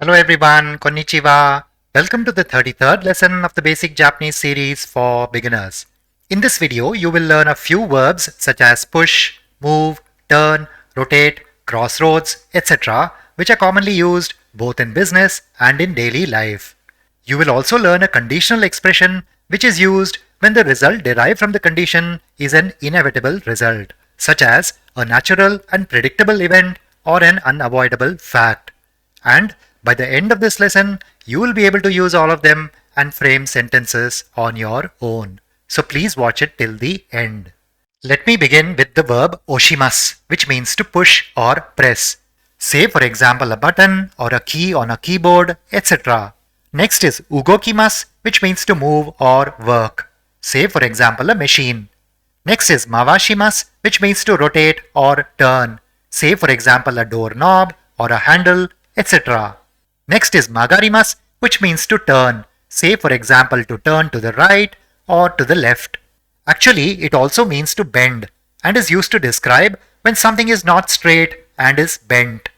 Hello everyone, konnichiwa. Welcome to the 33rd lesson of the basic Japanese series for beginners. In this video, you will learn a few verbs such as push, move, turn, rotate, crossroads, etc., which are commonly used both in business and in daily life. You will also learn a conditional expression which is used when the result derived from the condition is an inevitable result, such as a natural and predictable event or an unavoidable fact. And by the end of this lesson, you will be able to use all of them and frame sentences on your own. So please watch it till the end. Let me begin with the verb oshimasu, which means to push or press. Say for example a button or a key on a keyboard, etc. Next is ugokimasu, which means to move or work. Say for example a machine. Next is mawashimasu, which means to rotate or turn. Say for example a doorknob or a handle, etc. Next is magarimasu, which means to turn. Say for example to turn to the right or to the left. Actually, it also means to bend and is used to describe when something is not straight and is bent.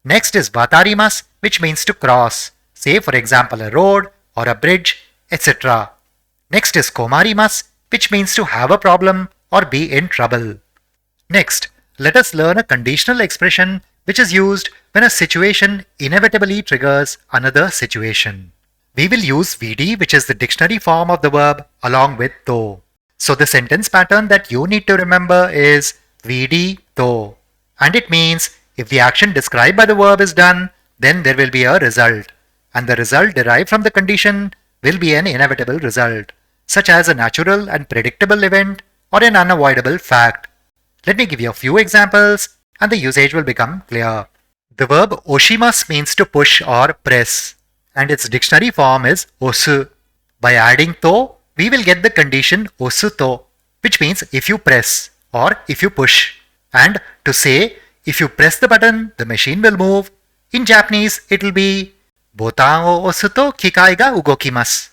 Next is watarimasu, which means to cross. Say for example a road or a bridge, etc. Next is komarimasu, which means to have a problem or be in trouble. Next, let us learn a conditional expression which is used when a situation inevitably triggers another situation. We will use VD, which is the dictionary form of the verb, along with to. So the sentence pattern that you need to remember is VD to. And it means if the action described by the verb is done, then there will be a result. And the result derived from the condition will be an inevitable result, such as a natural and predictable event or an unavoidable fact. Let me give you a few examples and the usage will become clear. The verb oshimasu means to push or press, and its dictionary form is osu. By adding to, we will get the condition osu to, which means if you press or if you push. And to say if you press the button, the machine will move. In Japanese, it will be botan o osu to kikai ga ugokimasu.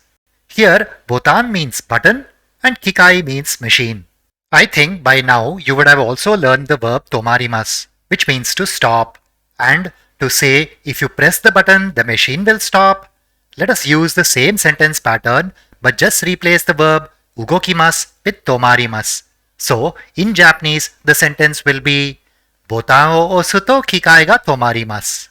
Here, botan means button and kikai means machine. I think by now you would have also learned the verb tomarimasu, which means to stop. And to say if you press the button, the machine will stop. Let us use the same sentence pattern but just replace the verb ugokimasu with tomarimasu. So in Japanese, the sentence will be botan o osu to kikai ga tomarimasu.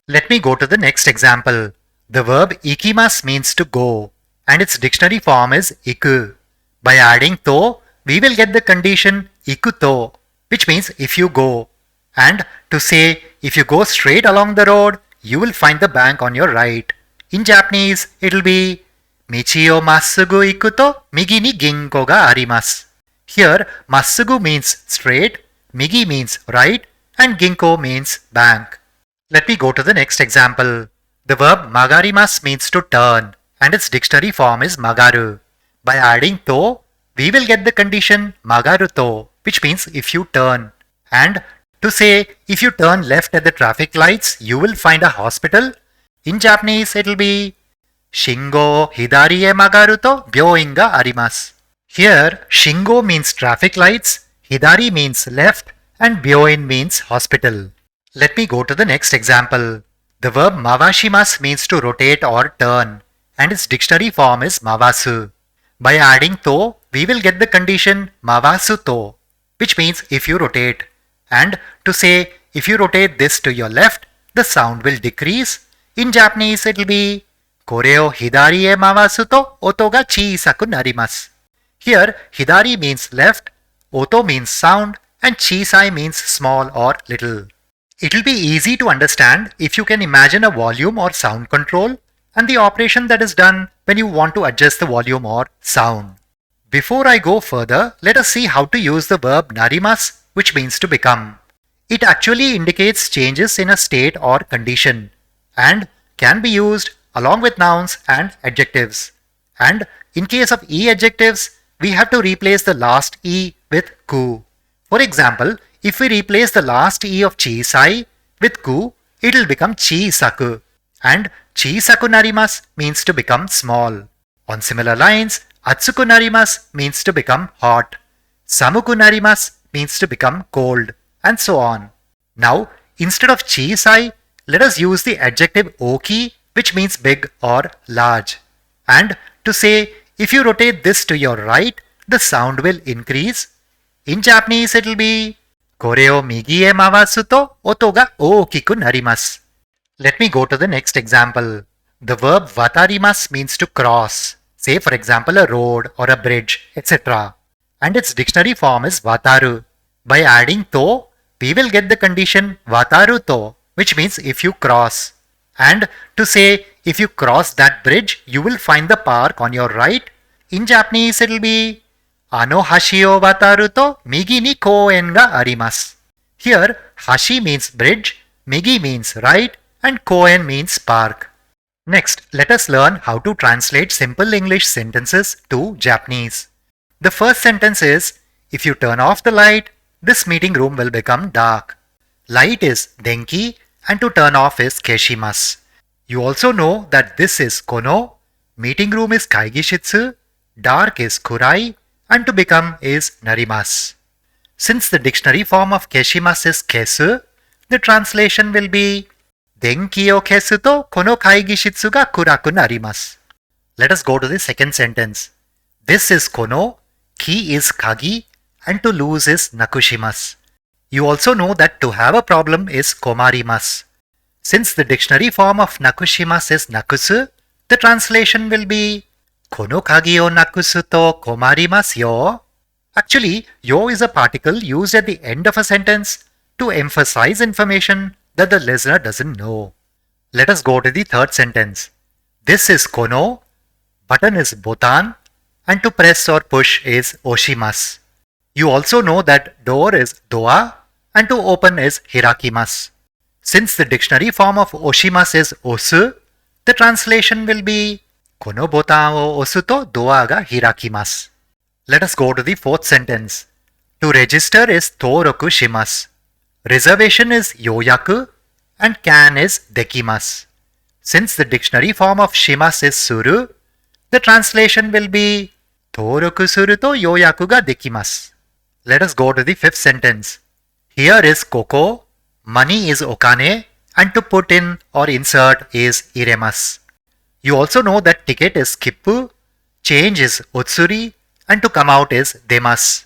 Let me go to the next example. The verb ikimasu means to go, and its dictionary form is iku. By adding to, we will get the condition ikuto, which means if you go. And to say if you go straight along the road, you will find the bank on your right. In Japanese, it will be michi o massugu ikuto migi ni ginko ga arimasu. Here, massugu means straight, migi means right, and ginko means bank. Let me go to the next example. The verb magarimasu means to turn, and its dictionary form is magaru. By adding to, we will get the condition magaruto, which means if you turn. And to say if you turn left at the traffic lights, you will find a hospital. In Japanese, it will be shingo hidari e magaru to byouin ga arimasu. Here, shingo means traffic lights, hidari means left, and byouin means hospital. Let me go to the next example. The verb mawashimasu means to rotate or turn, and its dictionary form is mawasu. By adding to, we will get the condition mawasu to, which means if you rotate. And to say if you rotate this to your left, the sound will decrease. In Japanese, it will be kore o hidari e mawasu to oto ga chiisaku narimasu. Here, hidari means left, oto means sound, and chisai means small or little. It will be easy to understand if you can imagine a volume or sound control and the operation that is done when you want to adjust the volume or sound. Before I go further, let us see how to use the verb narimasu, which means to become. It actually indicates changes in a state or condition and can be used along with nouns and adjectives. And in case of e adjectives, we have to replace the last e with ku. For example, if we replace the last e of chisai with ku, it will become chisaku. And chisaku narimasu means to become small. On similar lines, atsuku narimasu means to become hot. Samuku narimasu means to become cold, and so on. Now, instead of chisai, let us use the adjective oki, which means big or large. And to say, if you rotate this to your right, the sound will increase. In Japanese, it will be kore o migi e mawasu to oto ga ookiku narimasu. Let me go to the next example. The verb watarimasu means to cross. Say for example a road or a bridge, etc. And its dictionary form is wataru. By adding to, we will get the condition wataru to, which means if you cross. And to say if you cross that bridge, you will find the park on your right. In Japanese, it will be ano hashi o wataru to migi ni koen ga arimasu. Here, hashi means bridge, migi means right, and koen means park. Next, let us learn how to translate simple English sentences to Japanese. The first sentence is, if you turn off the light, this meeting room will become dark. Light is denki and to turn off is keshimasu. You also know that this is kono, meeting room is kaigishitsu, dark is kurai, and to become is narimasu. Since the dictionary form of keshimasu is kesu, the translation will be denki o kesu to kono kaigishitsu ga kuraku narimasu. Let us go to the second sentence. This is kono, ki is kagi, and to lose is nakushimasu. You also know that to have a problem is komarimasu. Since the dictionary form of nakushimasu is nakusu, the translation will be kono kagi o nakusu to komarimasu yo. Actually, yo is a particle used at the end of a sentence to emphasize information that the listener doesn't know. Let us go to the third sentence. This is kono, button is botan, and to press or push is oshimasu. You also know that door is doa and to open is hirakimasu. Since the dictionary form of oshimasu is osu, the translation will be kono botan o osu to doa ga hirakimasu. Let us go to the fourth sentence. To register is toroku shimasu. Reservation is yoyaku and can is dekimasu. Since the dictionary form of shimasu is suru, the translation will be toroku suru to yoyaku ga dekimasu. Let us go to the fifth sentence. Here is koko, money is okane, and to put in or insert is iremasu. You also know that ticket is kippu, change is otsuri, and to come out is demasu.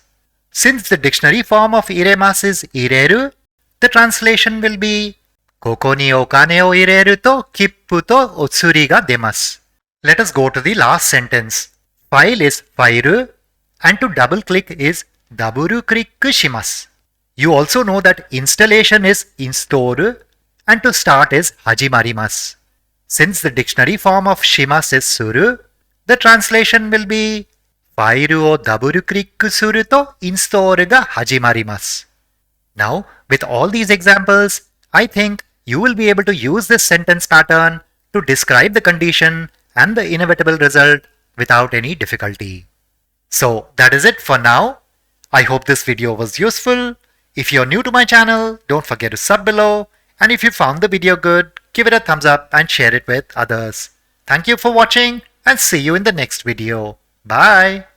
Since the dictionary form of iremasu is ireru, the translation will be koko ni okane o ireru to kippu to otsuri ga demasu. Let us go to the last sentence. File is fairu, and to double click is daburu click shimasu. You also know that installation is instauru and to start is hajimarimasu. Since the dictionary form of shimasu is suru, the translation will be fairu o daburu click suru to instauru ga hajimarimasu. Now, with all these examples, I think you will be able to use this sentence pattern to describe the condition and the inevitable result without any difficulty. So that is it for now. I hope this video was useful. If you're new to my channel, don't forget to sub below. And if you found the video good, give it a thumbs up and share it with others. Thank you for watching and see you in the next video. Bye.